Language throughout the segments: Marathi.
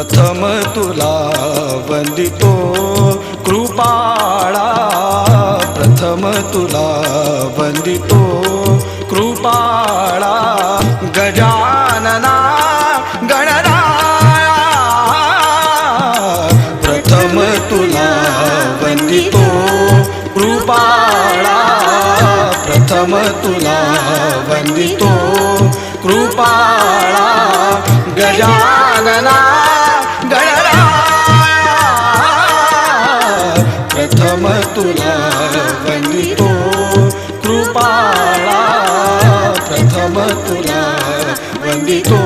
प्रथम तुला वंदितो कृपाळा, प्रथम तुला वंदितो कृपाळा, गजानना गणराया, प्रथम तुला वंदितो कृपाळा, प्रथम तुला वंदितो कृपाळा, गजानना गणराया, प्रथम तुला वंदितो कृपाळा, प्रथम तुला वंदितो.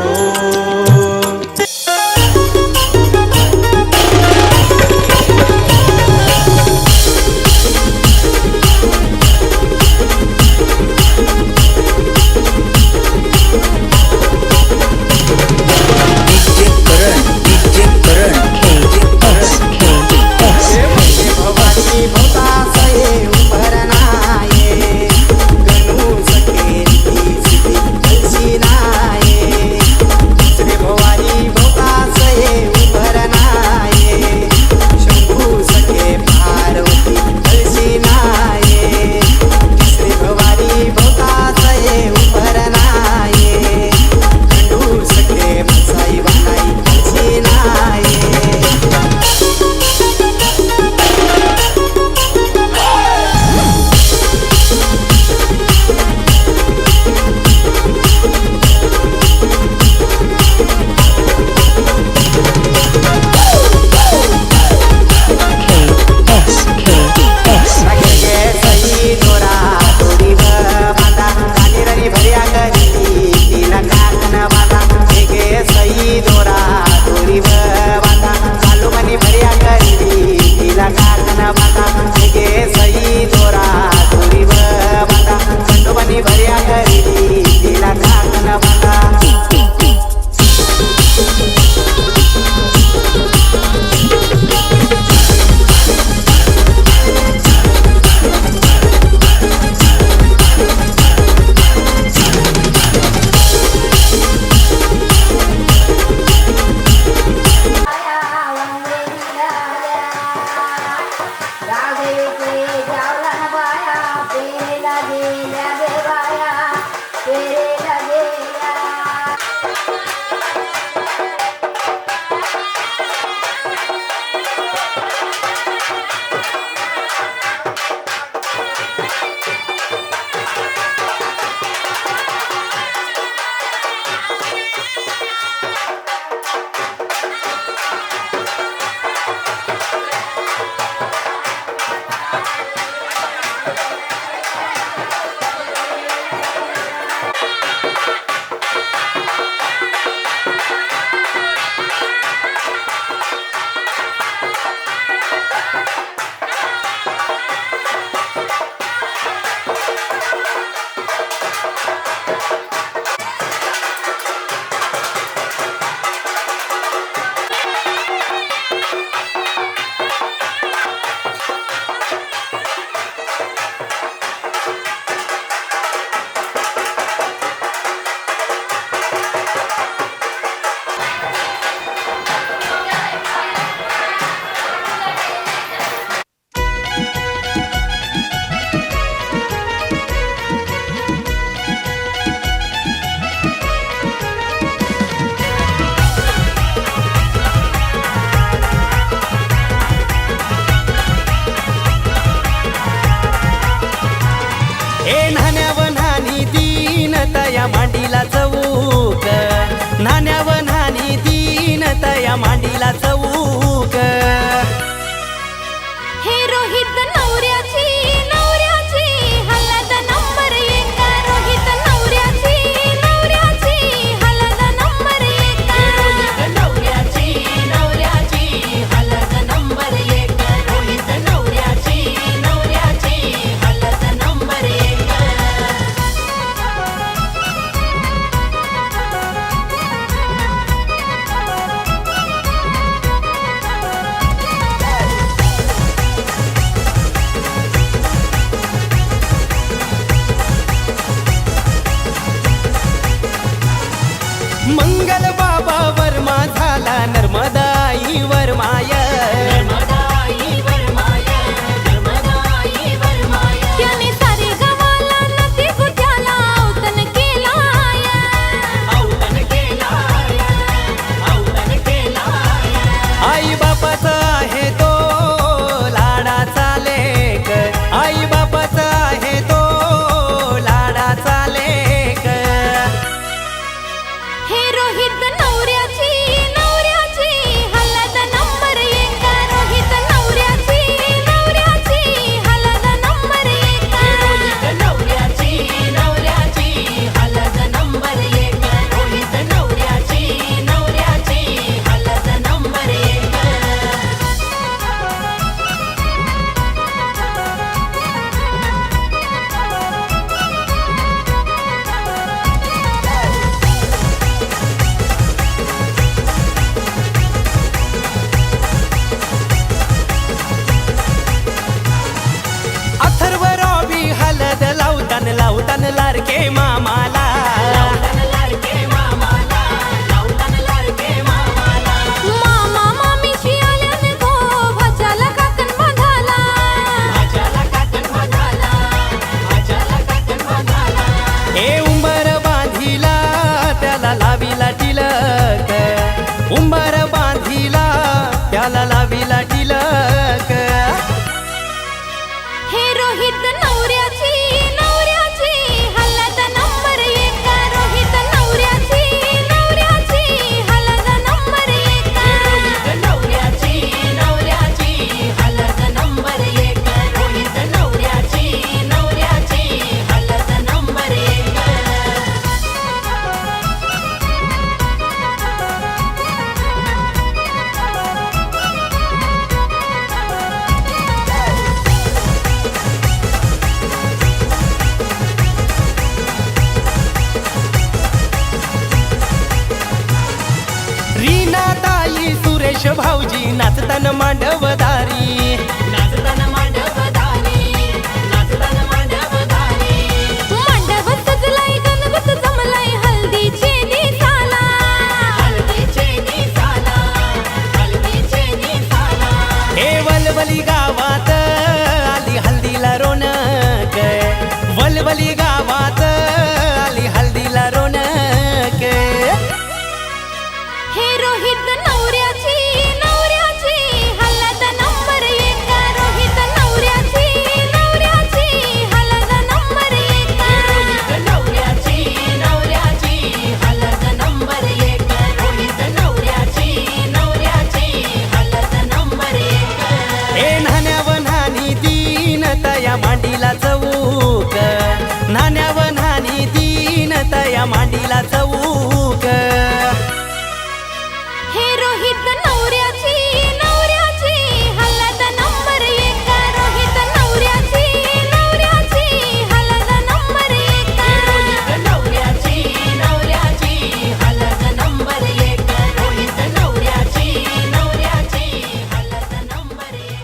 मांडीला चौक, नाण्याव नानी दीनता या मांडीला चौक. हे रोहित नवऱ्याची नवऱ्याची हलद नंबर एक, रोहित नवऱ्याची नवऱ्याची हलद नंबर एक, रोहित नवऱ्याची नवऱ्याची हलद नंबर एक, रोहित नवऱ्याची नवऱ्याची हलद नंबर एक. रोहित नवऱ्याची हलद नंबर एक रोहित नवऱ्याची हलद नंबर एक नवऱ्याची हलद नंबर एक रोहित नवऱ्याची हलद नंबर एक रीना ताई सुरेश भाऊजी नाचताना मांडवदारी नाचताना मांडवदारी मंडप सजलाय गणगोत जमलाय हल्दीचे दिसाला हे वलवली गावात आली हल्दीला रोनक वलवली गावात आली हल्दीला रोनक हे रोहित नवऱ्याची हलद नंबर एक रोहित नवऱ्याची हलद नंबर एक नवऱ्याची हलद नंबर एक रोहित नवऱ्याची हलद नंबर एक हे नाण्यावर नाणी दीनता या मांडीला चौक नाण्यावर नाणी दीनता या मांडीला चौक हे रोहित नवऱ्याची हलद नंबर एक रोहित नवऱ्याची हलद नंबर एक नवऱ्याची हलद नंबर एक रोहित नवऱ्याची हलद नंबर एक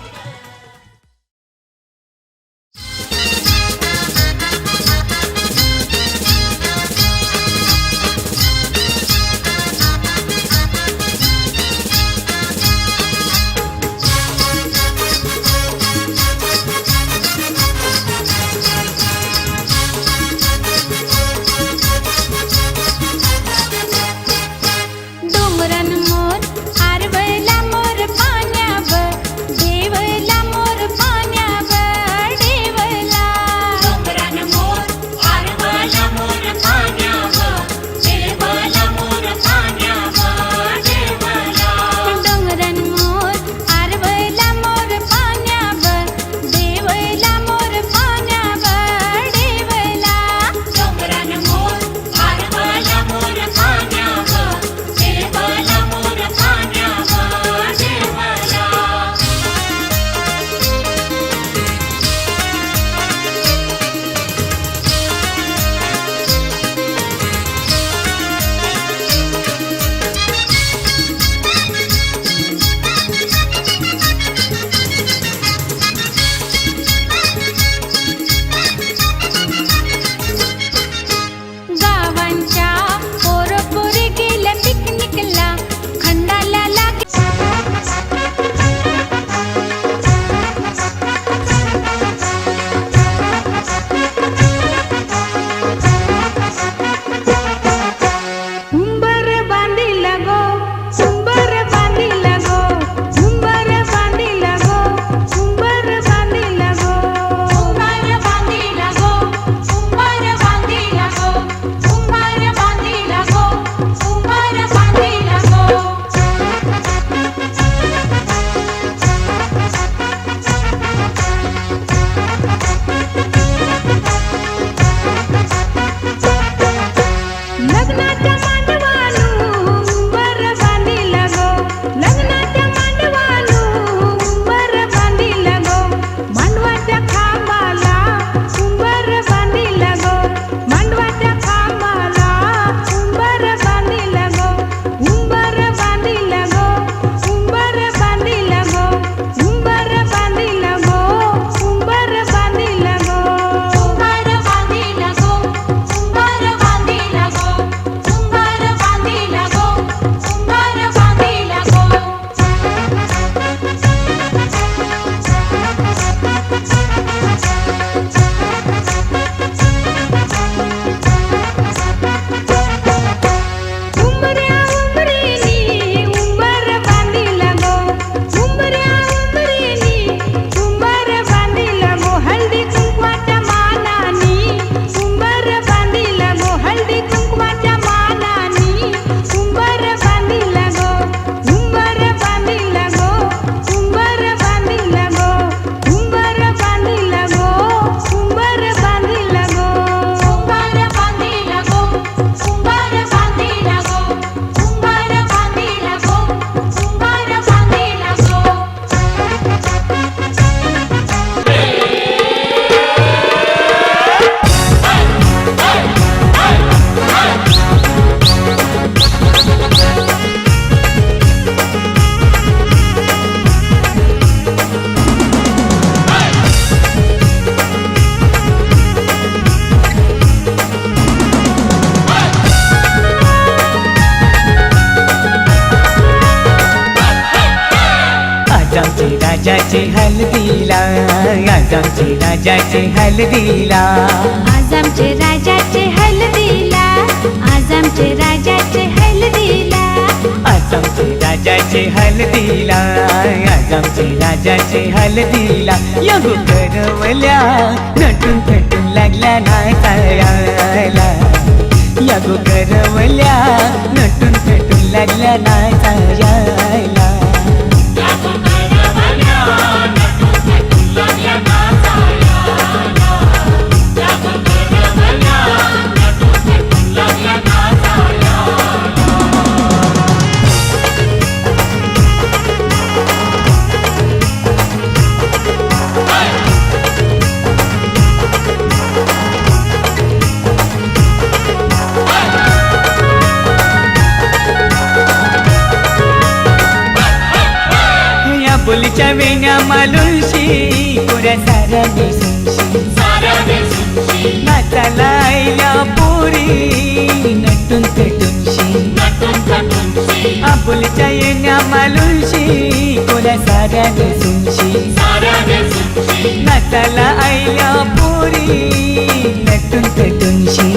राजाचे हल्दीला, आज आमचे राजाचे हल्दीला. आज आमचे राजाचे हल्दीला, आज आमचे राजाचे हल्दीला. आज आमचे राजाचे हल्दीला, आज आमचे राजाचे हल्दीला. या करवल्या नटून थटून लागल्या नाचायला, या करवल्या नटून थटून लागल्या नाचायला. बोलीच्या वेण्या मालुशी पुऱ्या साऱ्या दिसूनशी, नाचाला आईल्या पोरी नटून थटूनशी. आपुलीच्या येण्या मालुशी पुऱ्या साऱ्या दिसूनशी, नाचाला आईल्या पोरी नटून थटूनशी.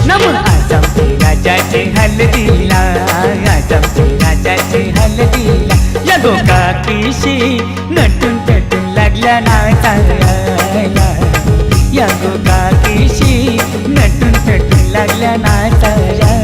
नमून आज आमचे राजाचे हल्दीला, आज आमचे राजाचे हल्दीला. या गोकाकीशी नटून थटून लागल्या नाचायला, या गोकाकीशी नटून थटून लागल्या नाचायला.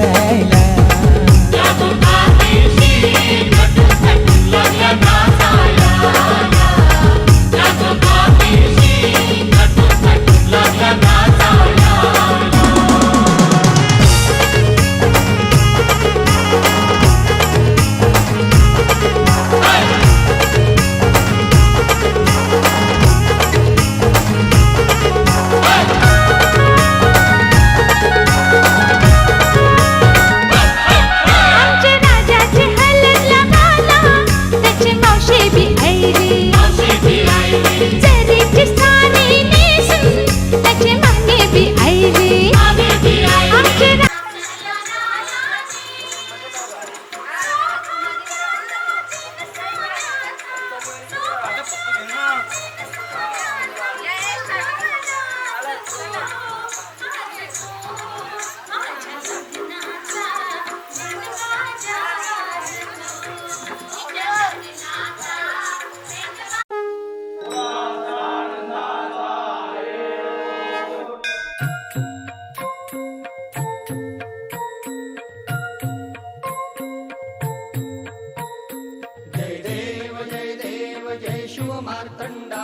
मार्तंडा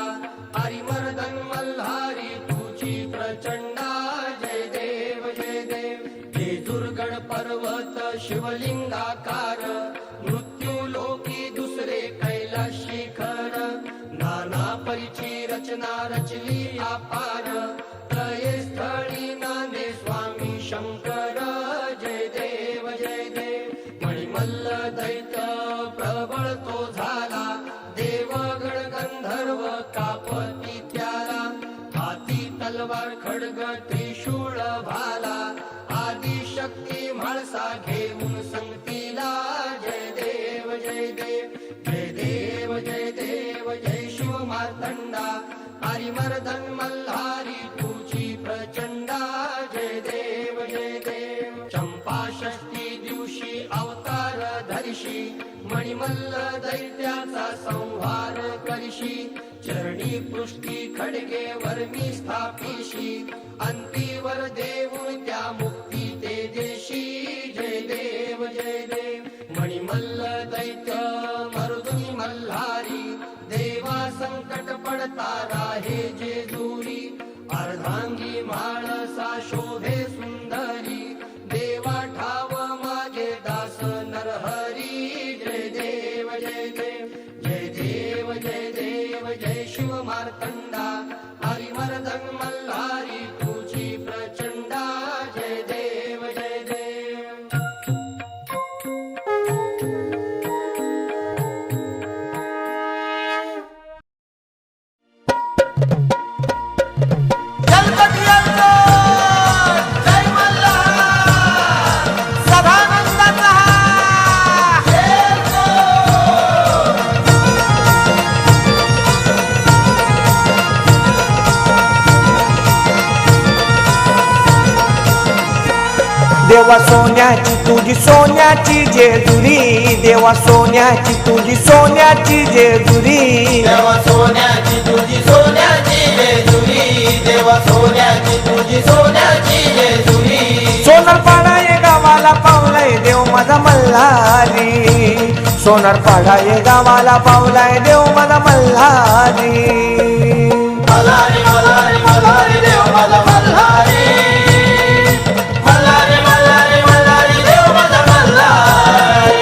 हरिमर्दन मल्हारी तुझी प्रचंडा. जय देव हे दुर्गण पर्वत शिवलिंगाकार, मृत्यू लोकी दुसरे कैलास शिखर. नाना परिची रचना रचली अपार, त्रये स्थळी नांदे स्वामी शंकर. जय देव मणिमल्ल दैत प्रबळ तो झाला, देवगण गंधर्व कापती त्याला. हाती तलवार खड्ग त्रिशूळ भाला, आदिशक्ती म्हाळसा घेऊन संगतीला. जय देव जय शिव मार्तंडा हरिमर्दन मल्हारी तुझी प्रचंडा. जय देव चंपा षष्ठी दिवशी अवतार धरिशी, मणिमल्ल दैत्याचा संहार करशी. चरणी पृष्ठी खडगे वर्मी स्थापिशी, अंतीवर देऊन त्या मुक्ती ते देशी. जय देव मणिमल्ल दैत्य मरुदुनी मल्हारी, देवा संकट पडता राहे जे दूरी. अर्धांगी माळसा शोभे सुंदरी, देवा ठाव माझे दास नरहरी. जय देव जय शिव मार्तंडा हरिमर्दन मल्हारी तुझी प्रचंडा. जय देव देवा सोन्याची तुझी सोन्याची जेजुरी, देवा सोन्याची तुझी सोन्याची जेजुरी, देवा सोन्याची तुझी सोन्याची जेजुरी, देवा सोन्याची तुझी सोन्याची जेजुरी. सोनारपाडा ये गावाला पावलाय देव माझा मल्हारी, सोनारपाडा ये गावाला पावलाय देव माझा मल्हारी. मल्हारी मल्हारी मल्हारी देव माझा मल्हारी, मल्हारी मल्हारी मल्हारी देव माझा मल्हारी.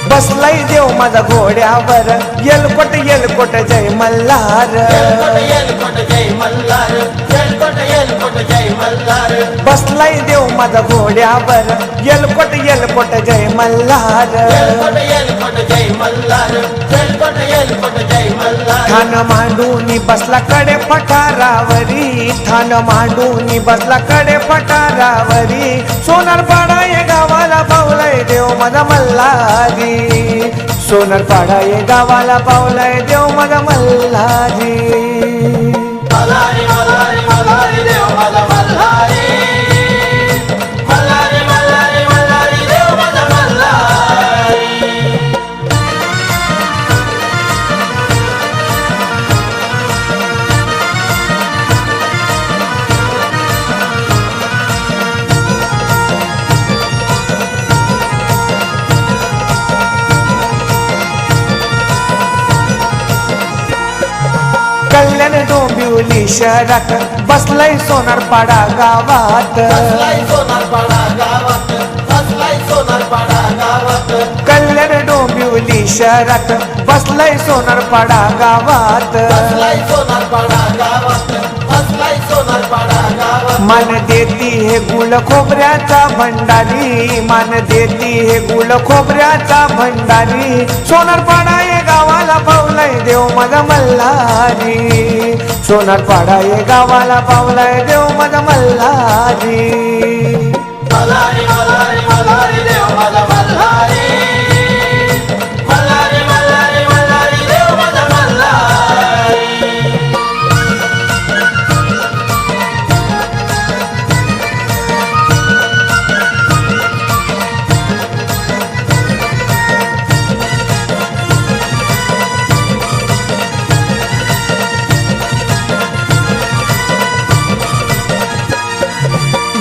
बसलाय देव माझा घोड्यावर, येलकोट येलकोट जय मल्हार. येलकोट येलकोट जय मल्हार, येलकोट येलकोट जय मल्हार. बसलाय देव माझा घोड्यावर, येलकोट येलकोट जय मल्हार. येलकोट येलकोट जय मल्हार, येलकोट येलकोट जय मल्हार. ठाण मांडूनी बसला कडे पठारावरी, ठाण मांडूनी बसला कडे पठारावरी. सोनारपाडा ये गावाला पावलाय देव माझा मल्हारी, सोनारपाडा ये गावाला पावलाय देव माझा मल्हारी. मल्हारी मल्हारी मल्हारी देव माझा मल्हारी, मल्हारी मल्हारी मल्हारी देव माझा मल्हारी. कल्याण डोंबिवली शहरात बसलाय सोनारपाडा गावात. बसलाय सोनारपाडा गावात, बसलाय सोनारपाडा गावात. कल्याण डोंबिवली शहरात बसलाय सोनारपाडा गावात. बसलाय सोनारपाडा गावात, बसलाय सोनारपाडा गावात. मान देती हे गुळ खोबऱ्याचा भंडारी, मान देती हे गुळ खोबऱ्याचा भंडारी. सोनारपाडा ये गावाला पावलाय देव माझा मल्हारी, सोनारपाडा ये गावाला पावलाय देव माझा मल्हारी. मल्हारी मल्हारी मल्हारी देव माझा मल्हारी, मल्हारी मल्हारी मल्हारी देव माझा मल्हारी.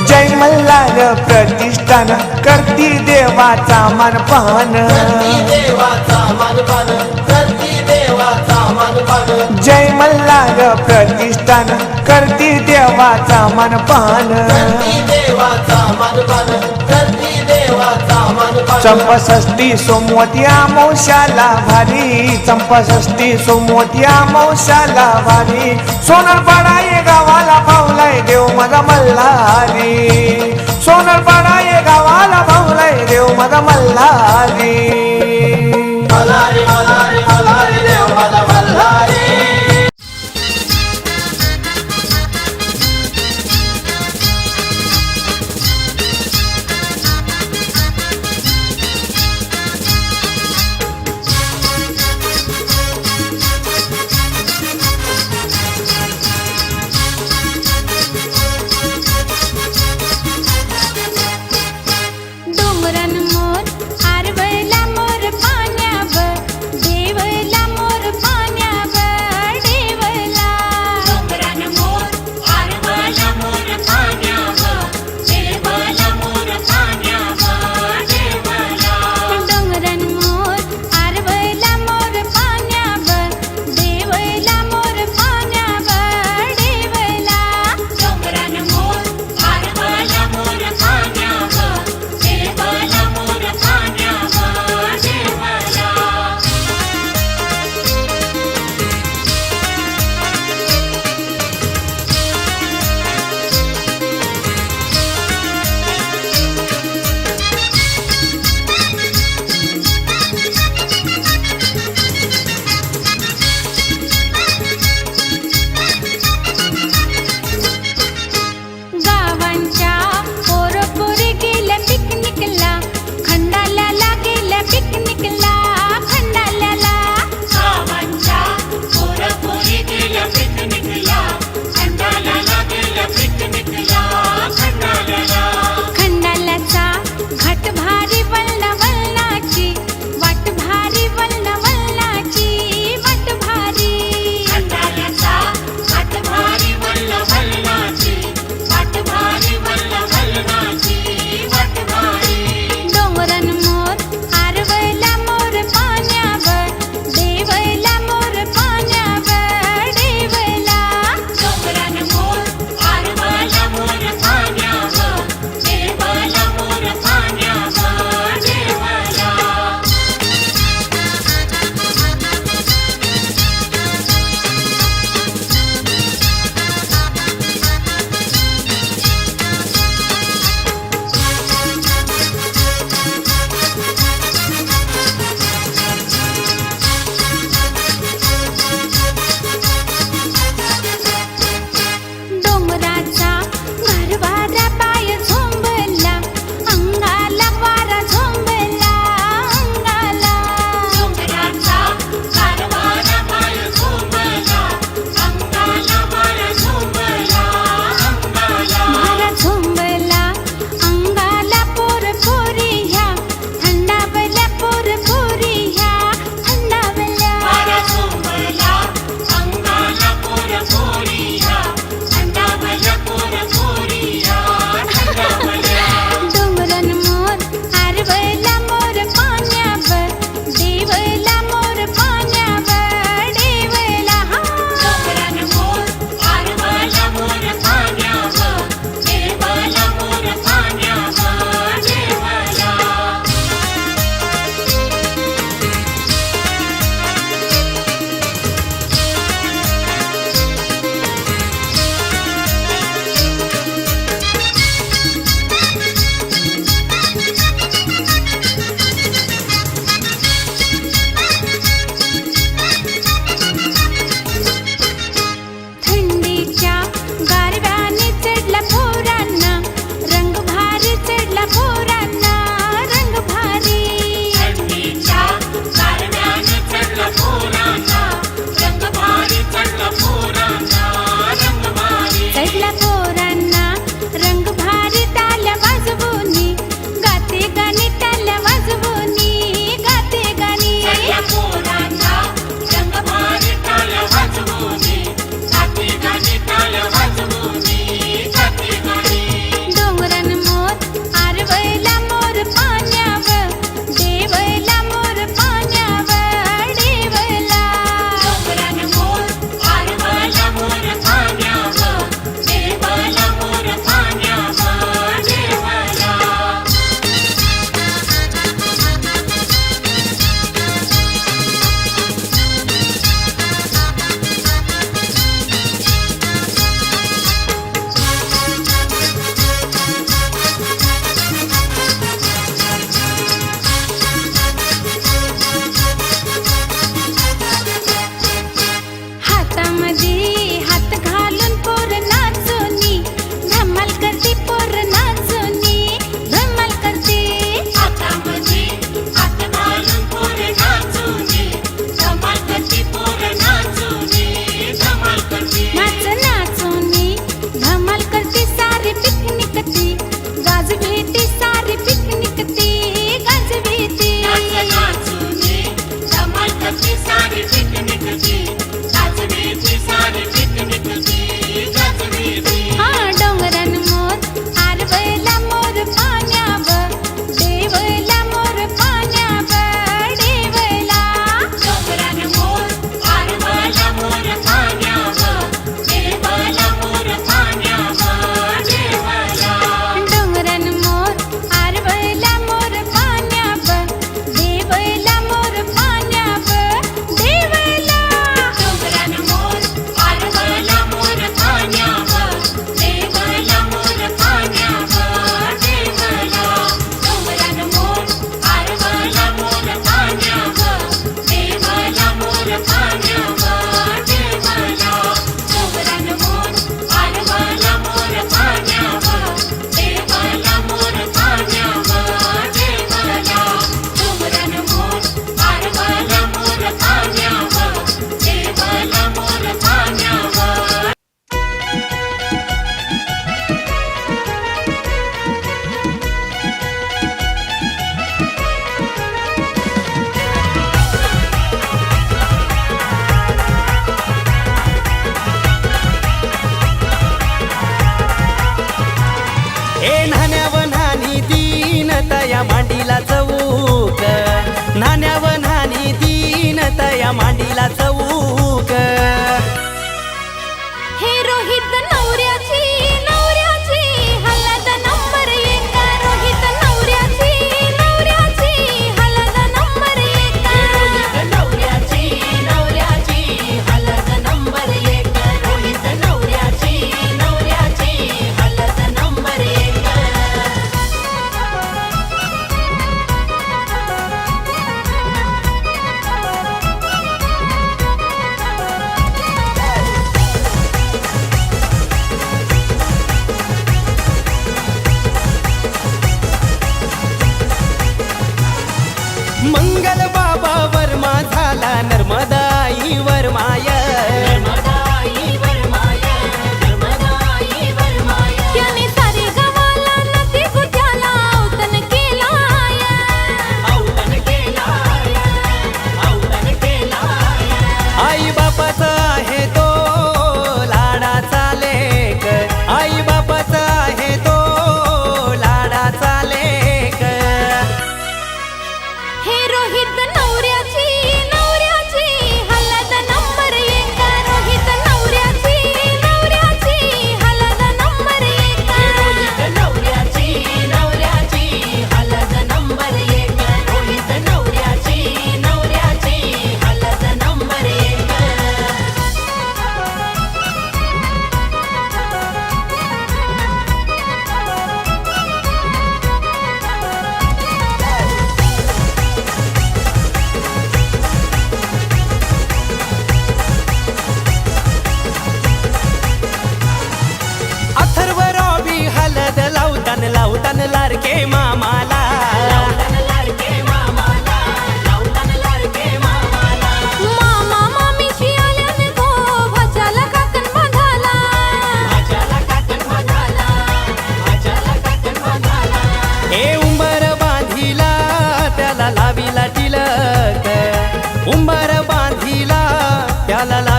जय मल्हार प्रतिष्ठान करती देवाचा मानपान, करती देवाचा मानपान, करती देवाचा मानपान. जय मल्हार प्रतिष्ठान करती देवाचा मानपान. करती देवाचा मानपान, करती देवाचा मानपान. चंपषष्ठी सोमवती अमावस्याला भारी, चंपषष्ठी सोमवती अमावस्याला भारी. सोनारपाडा ये गावाला पावलाय देव माझा मल्हारी, सोनारपाडा ये गावाला पावलाय देव माझा मल्हारी. मल्हारी मल्हारी मल्हारी देव माझा मल्हारी. डोंगरान मोर आरवला मोर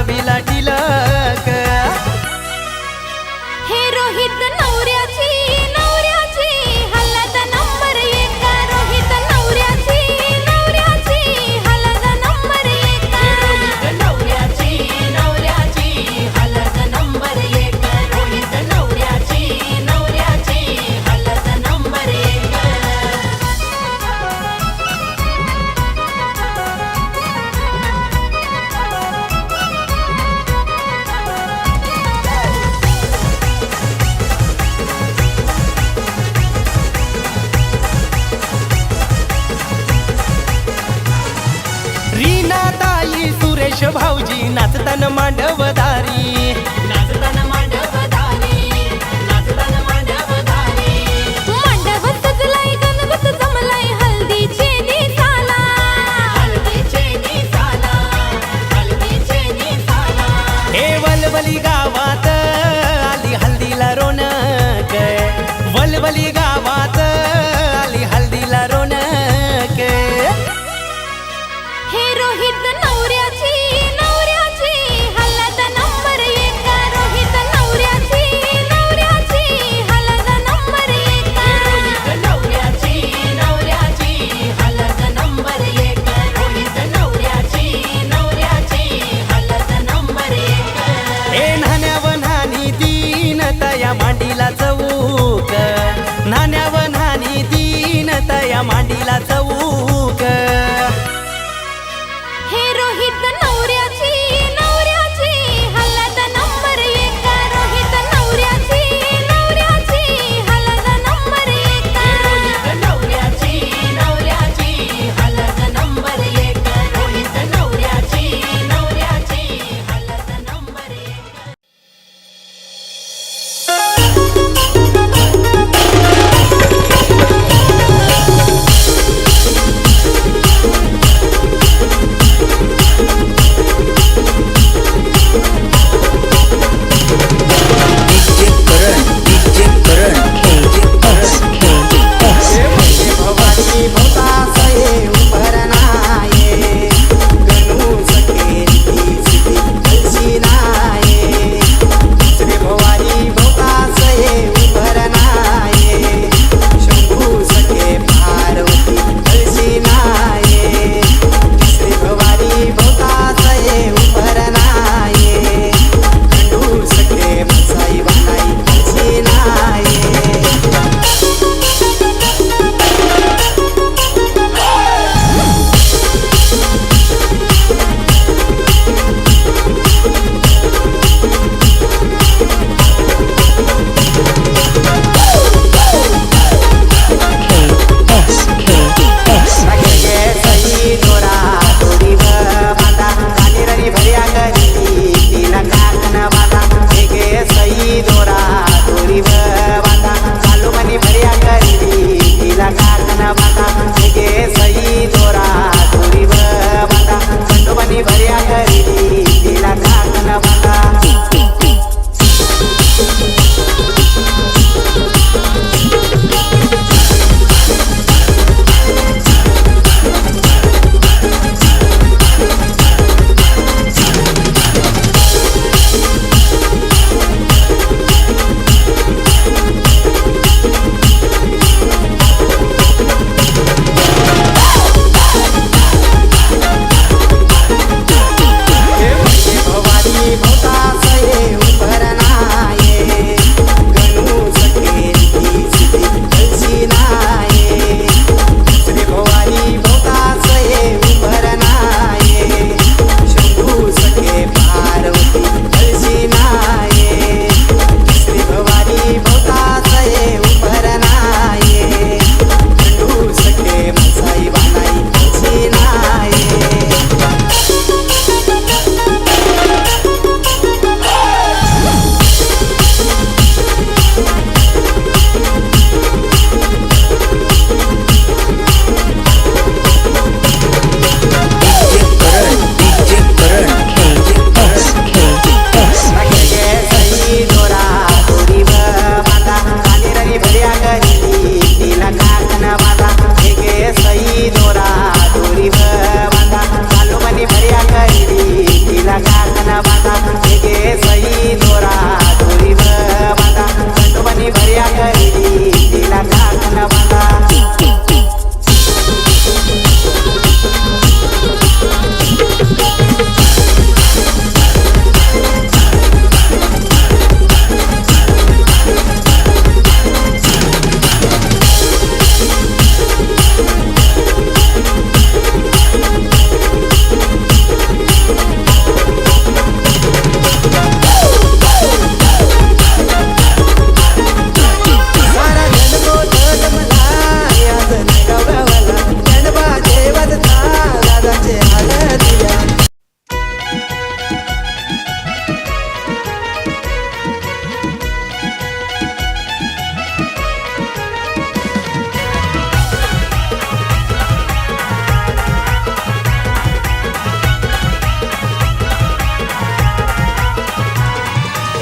लाविला टिलक हे रोहित नवऱ्याची नवऱ्याची हलद नंबर एक रोहित नवऱ्याची नवऱ्याची हलद नंबर एक रोहित नवऱ्याची नवऱ्याची हलद नंबर एक रोहित नवऱ्याची नवऱ्याची हलद नंबर एक रीना ताई सुरेश भाऊजी नाचताना मांडवदारी नाचताना मांडवदारी नाचताना मांडवदारी मंडप सजलाय गणगत जमलाय हल्दीचे दिसाला हळदीचे निसाला हळदीचे निसाला हे वलवली गावात आली हल्दीला रोनक वलवली गावात आली हल्दीला रोनक हे रोहित नवऱ्याची नवऱ्याची हलद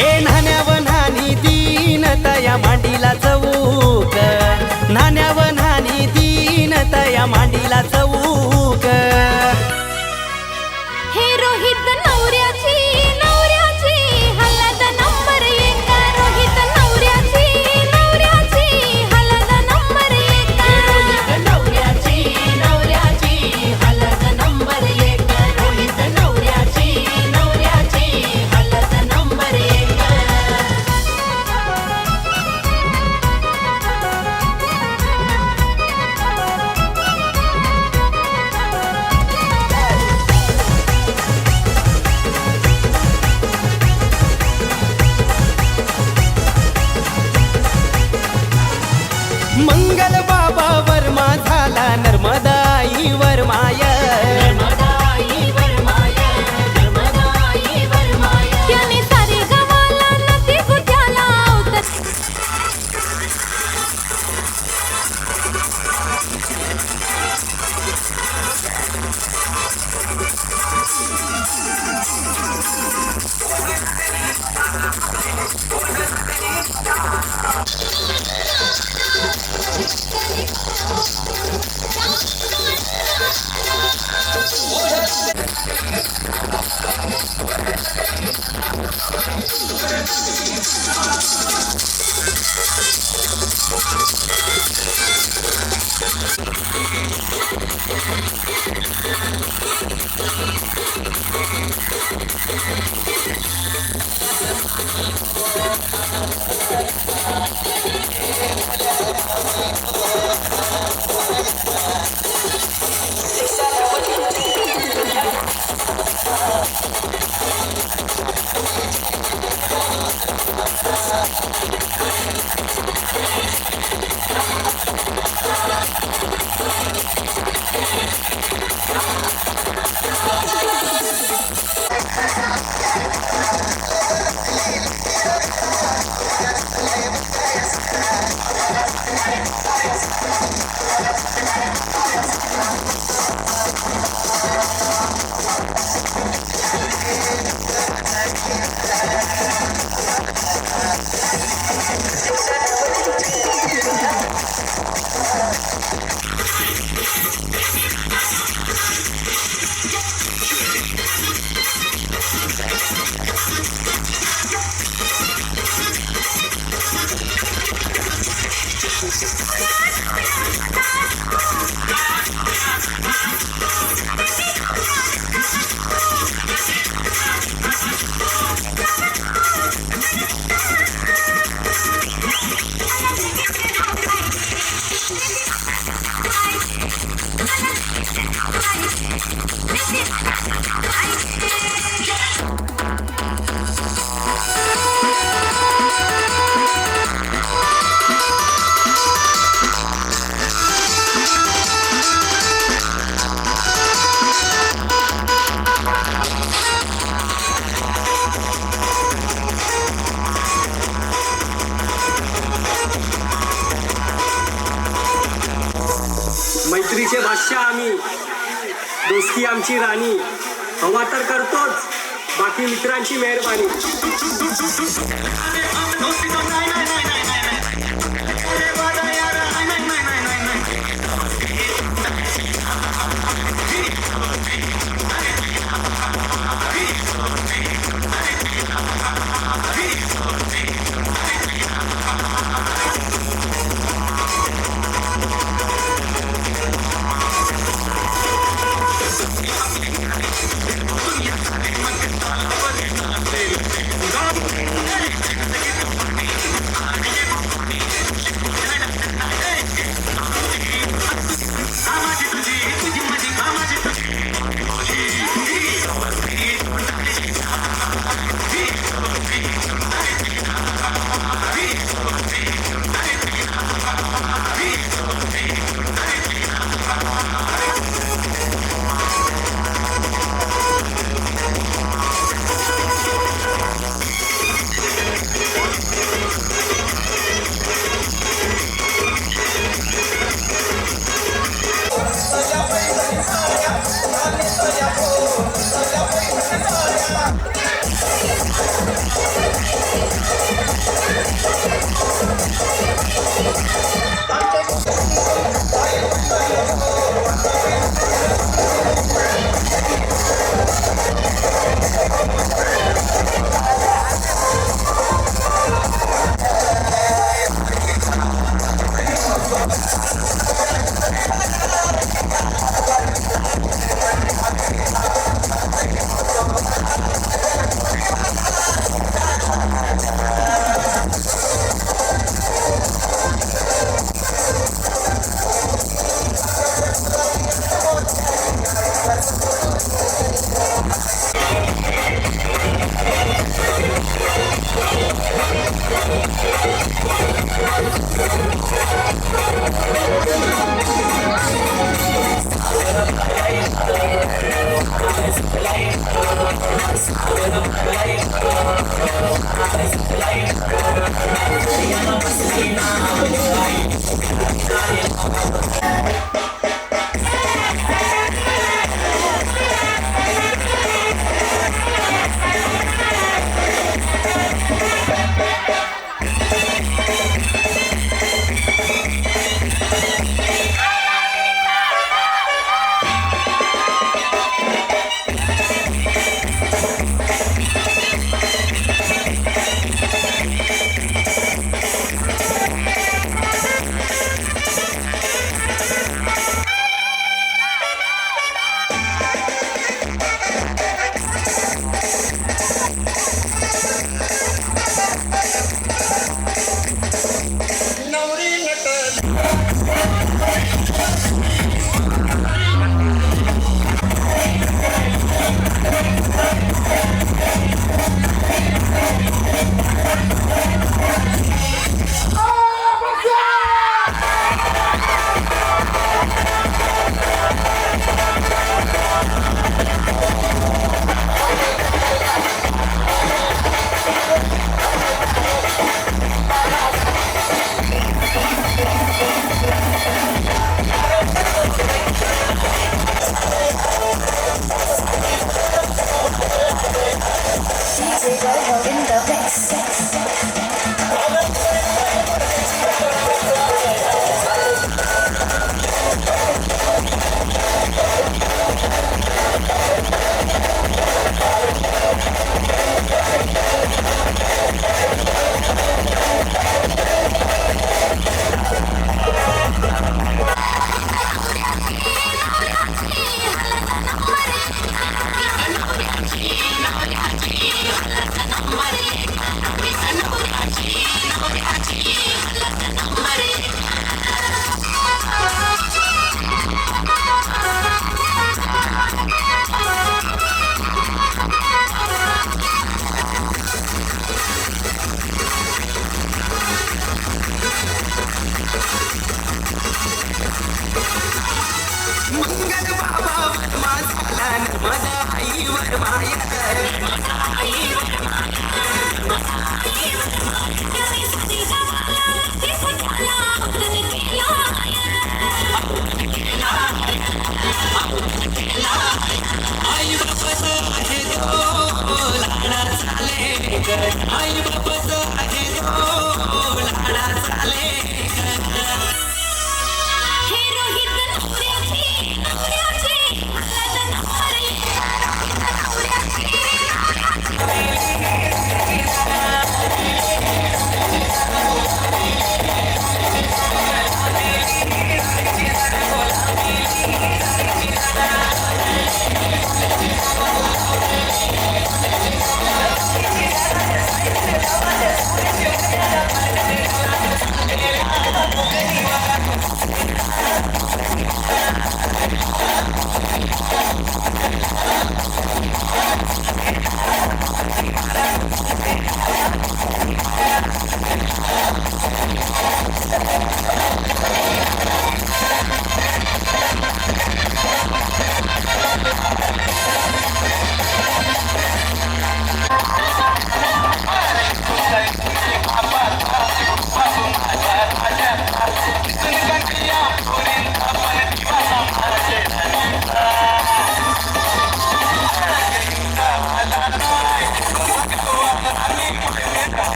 ए नाण्याव नानी दीनता या मांडीला चौक, नाण्याव नानी दीनता या मांडीला चौक. हे रोहित नवऱ्याची नवऱ्याची हलद नंबर एक. रोहित नवऱ्याची नवऱ्याची हलद नंबर एक. रोहित नवऱ्याची नवऱ्याची हलद नंबर एक. रोहित नवऱ्याची नवऱ्याची हलद नंबर एक. मंगल बाबा वर्मा झाला नर्मदाई वर्माय. नर्मदाई वर्माय, नर्मदाई वर्माय. त्याने सारे गावाला नदी गुट्याला अवतर. मैत्रीचे बादशाह आम्ही, दोस्ती आमची राणी. हवा तर करतोच, बाकी मित्रांची मेहरबानी.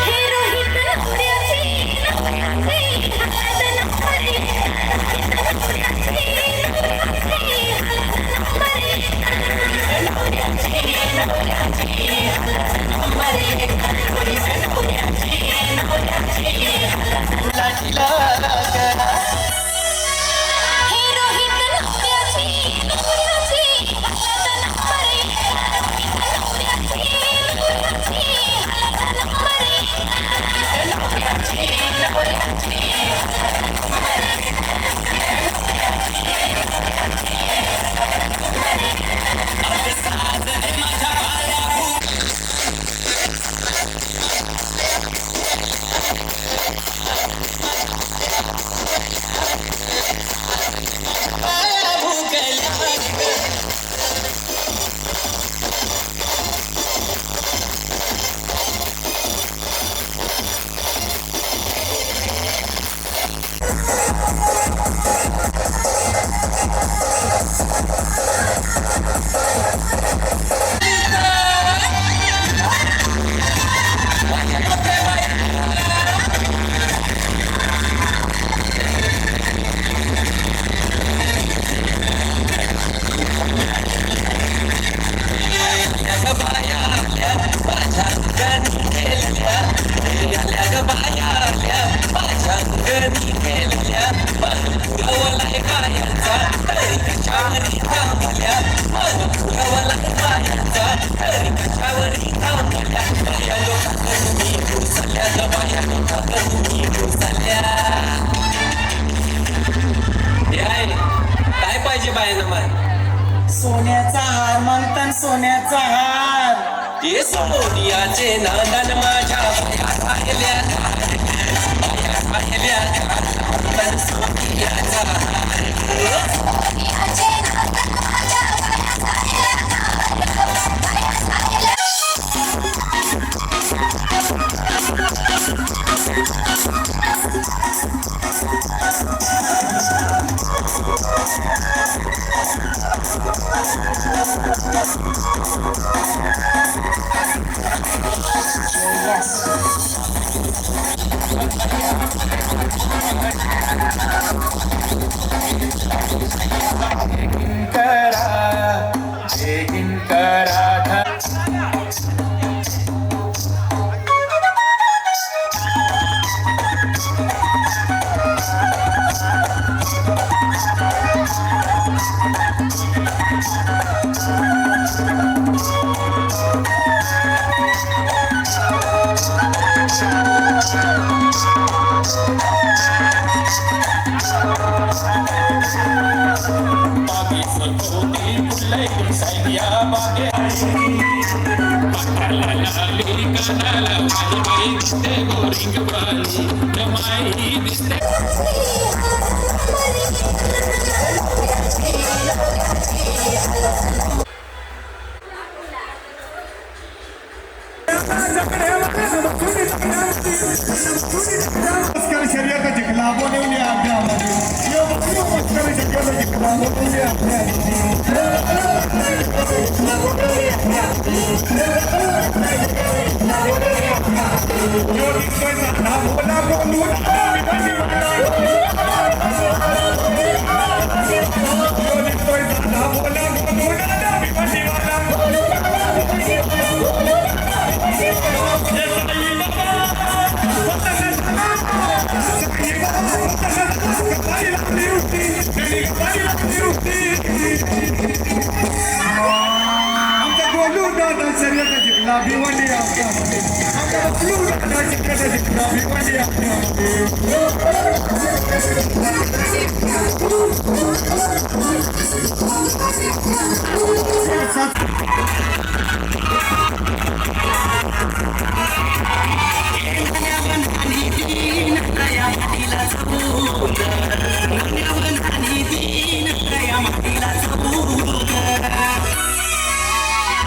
हे रोहित नवऱ्याची नवऱ्याची हळद नंबरी हे रोहित नवऱ्याची नवऱ्याची हळद नंबरी काय पाहिजे बायनं मला? सोन्याचा हार मागतान सोन्याचा हार ते सोनियाचे नांदन माझ्या पाहिल्या पण सोनियाचा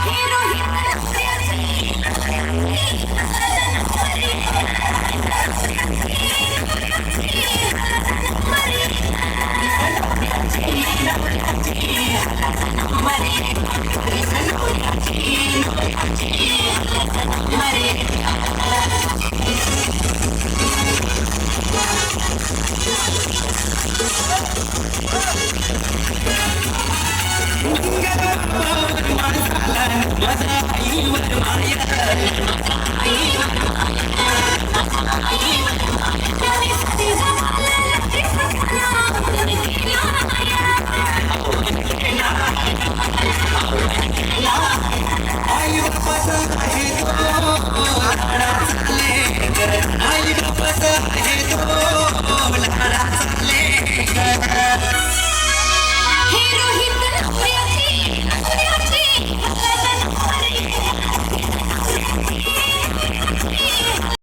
हे रोहित नवऱ्याची आई वर माय